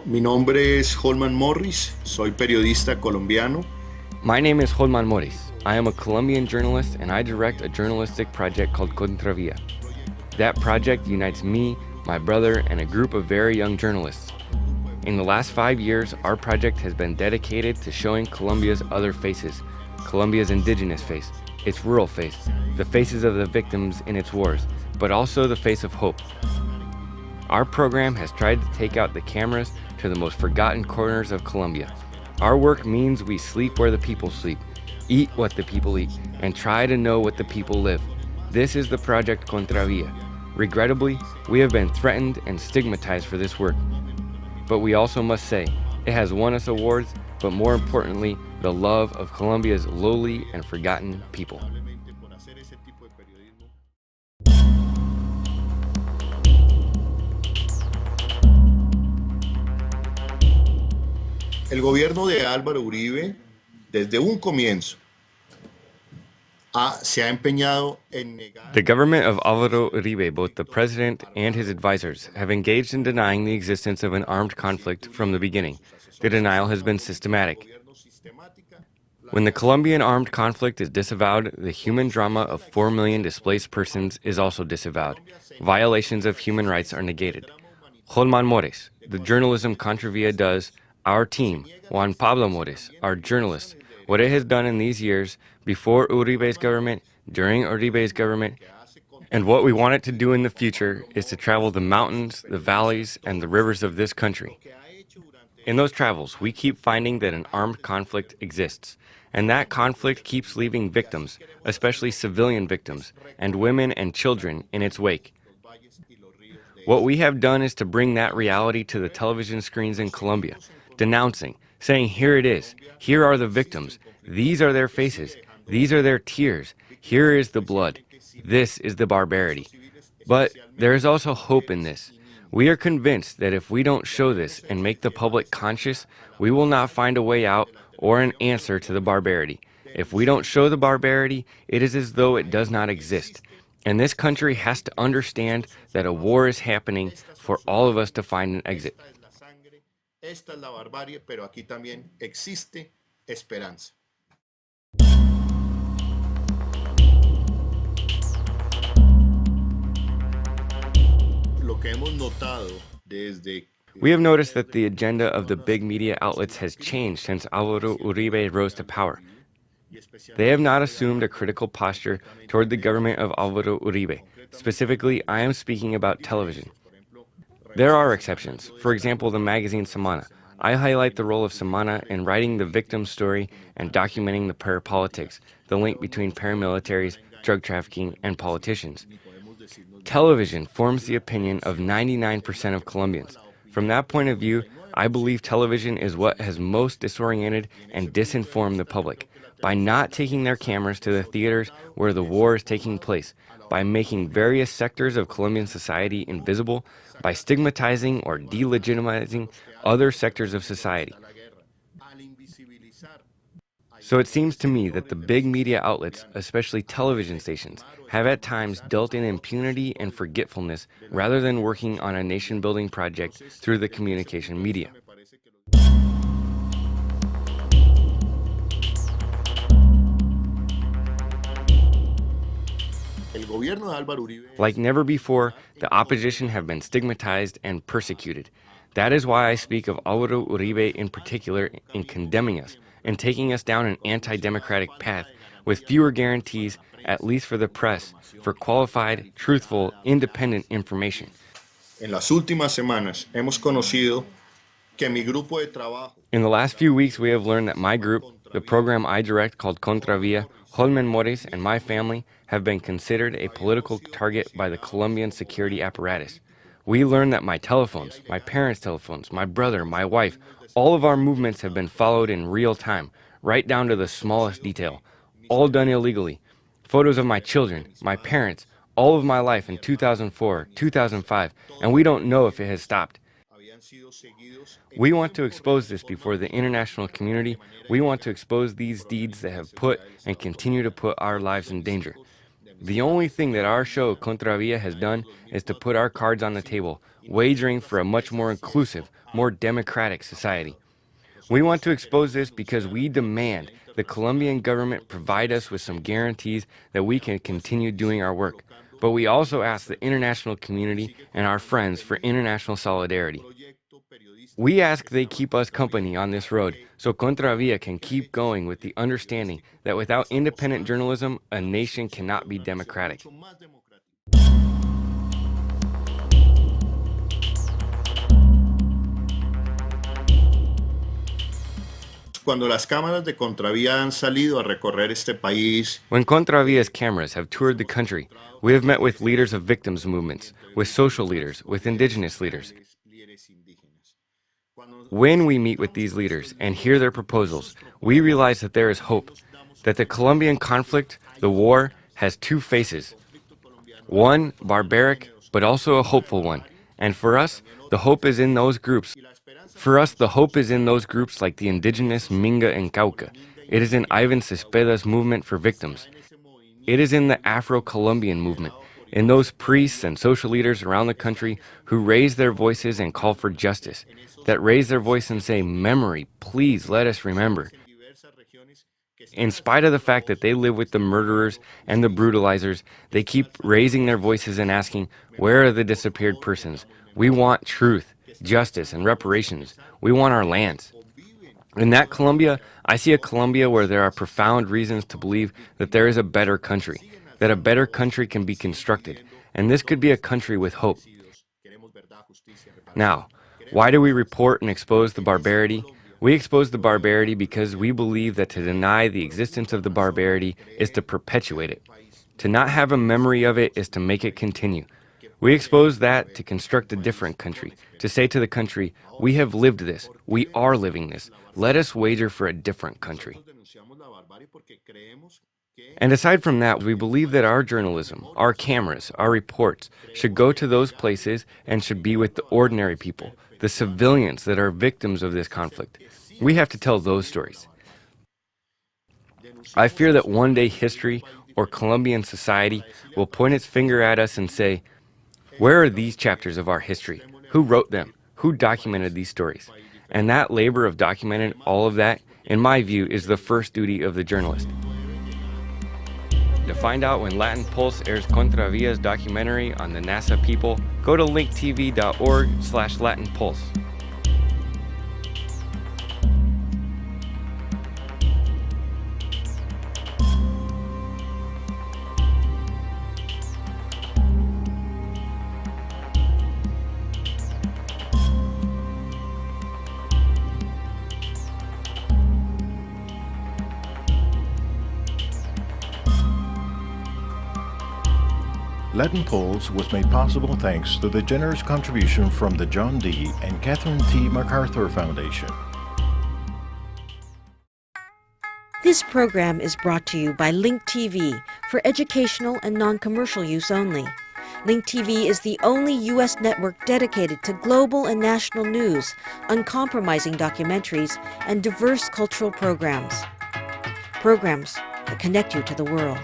Mi nombre es Hollman Morris, soy periodista colombiano. My name is Hollman Morris. I am a Colombian journalist and I direct a journalistic project called Contravia. That project unites me, my brother, and a group of very young journalists. In the last 5 years, our project has been dedicated to showing Colombia's other faces, Colombia's indigenous face, its rural face, the faces of the victims in its wars, but also the face of hope. Our program has tried to take out the cameras to the most forgotten corners of Colombia. Our work means we sleep where the people sleep, eat what the people eat, and try to know what the people live. This is the Project Contravia. Regrettably, we have been threatened and stigmatized for this work. But we also must say, it has won us awards, but more importantly, the love of Colombia's lowly and forgotten people. El gobierno de Álvaro Uribe, desde un comienzo, se ha empeñado en negar. The government of Álvaro Uribe, both the president and his advisors, have engaged in denying the existence of an armed conflict from the beginning. The denial has been systematic. When the Colombian armed conflict is disavowed, the human drama of 4 million displaced persons is also disavowed. Violations of human rights are negated. Hollman Morris, the journalism Contravia does, our team, Juan Pablo Morris, our journalist, what it has done in these years, before Uribe's government, during Uribe's government, and what we want it to do in the future is to travel the mountains, the valleys, and the rivers of this country. In those travels, we keep finding that an armed conflict exists, and that conflict keeps leaving victims, especially civilian victims, and women and children in its wake. What we have done is to bring that reality to the television screens in Colombia, denouncing, saying, here it is, here are the victims, these are their faces, these are their tears, here is the blood, this is the barbarity. But there is also hope in this. We are convinced that if we don't show this and make the public conscious, we will not find a way out or an answer to the barbarity. If we don't show the barbarity, it is as though it does not exist. And this country has to understand that a war is happening for all of us to find an exit. Esta es la barbarie, pero aquí también existe esperanza. Lo que hemos notado desde We have noticed that the agenda of the big media outlets has changed since Álvaro Uribe rose to power. They have not assumed a critical posture toward the government of Álvaro Uribe. Specifically, I am speaking about television. There are exceptions. For example, the magazine Semana. I highlight the role of Semana in writing the victim story and documenting the parapolitics, the link between paramilitaries, drug trafficking, and politicians. Television forms the opinion of 99% of Colombians. From that point of view, I believe television is what has most disoriented and disinformed the public. By not taking their cameras to the theaters where the war is taking place, by making various sectors of Colombian society invisible, by stigmatizing or delegitimizing other sectors of society. So it seems to me that the big media outlets, especially television stations, have at times dealt in impunity and forgetfulness rather than working on a nation-building project through the communication media. Like never before, the opposition have been stigmatized and persecuted. That is why I speak of Álvaro Uribe in particular in condemning us and taking us down an anti-democratic path with fewer guarantees, at least for the press, for qualified, truthful, independent information. En las últimas semanas hemos conocido que mi grupo de trabajo. In the last few weeks, we have learned that my group, the program I direct called Contravia, Hollman Morris, and my family have been considered a political target by the Colombian security apparatus. We learned that my telephones, my parents' telephones, my brother, my wife, all of our movements have been followed in real time, right down to the smallest detail, all done illegally. Photos of my children, my parents, all of my life in 2004, 2005, and we don't know if it has stopped. We want to expose this before the international community. We want to expose these deeds that have put and continue to put our lives in danger. The only thing that our show Contravia has done is to put our cards on the table, wagering for a much more inclusive, more democratic society. We want to expose this because we demand the Colombian government provide us with some guarantees that we can continue doing our work. But we also ask the international community and our friends for international solidarity. We ask they keep us company on this road so Contravia can keep going with the understanding that without independent journalism, a nation cannot be democratic. Cuando las cámaras de Contravía han salido a recorrer este país, When Contravia's cameras have toured the country, we have met with leaders of victims' movements, with social leaders, with indigenous leaders. When we meet with these leaders and hear their proposals, we realize that there is hope, that the Colombian conflict, the war, has two faces. One, barbaric, but also a hopeful one. And for us, the hope is in those groups. For us, the hope is in those groups like the indigenous Minga and Cauca. It is in Ivan Cepeda's movement for victims. It is in the Afro-Colombian movement, in those priests and social leaders around the country who raise their voices and call for justice, that raise their voice and say, memory, please let us remember. In spite of the fact that they live with the murderers and the brutalizers, they keep raising their voices and asking, where are the disappeared persons? We want truth, justice, and reparations. We want our lands. In that Colombia, I see a Colombia where there are profound reasons to believe that there is a better country, that a better country can be constructed, and this could be a country with hope. Now, why do we report and expose the barbarity? We expose the barbarity because we believe that to deny the existence of the barbarity is to perpetuate it. To not have a memory of it is to make it continue. We expose that to construct a different country, to say to the country, we have lived this, we are living this, let us wager for a different country. And aside from that, we believe that our journalism, our cameras, our reports should go to those places and should be with the ordinary people, the civilians that are victims of this conflict. We have to tell those stories. I fear that one day history or Colombian society will point its finger at us and say, where are these chapters of our history? Who wrote them? Who documented these stories? And that labor of documenting all of that, in my view, is the first duty of the journalist. To find out when Latin Pulse airs Contravia's documentary on the NASA people, go to linktv.org/LatinPulse. Latin Pulse was made possible thanks to the generous contribution from the John D. and Catherine T. MacArthur Foundation. This program is brought to you by Link TV for educational and non-commercial use only. Link TV is the only U.S. network dedicated to global and national news, uncompromising documentaries, and diverse cultural programs. Programs that connect you to the world.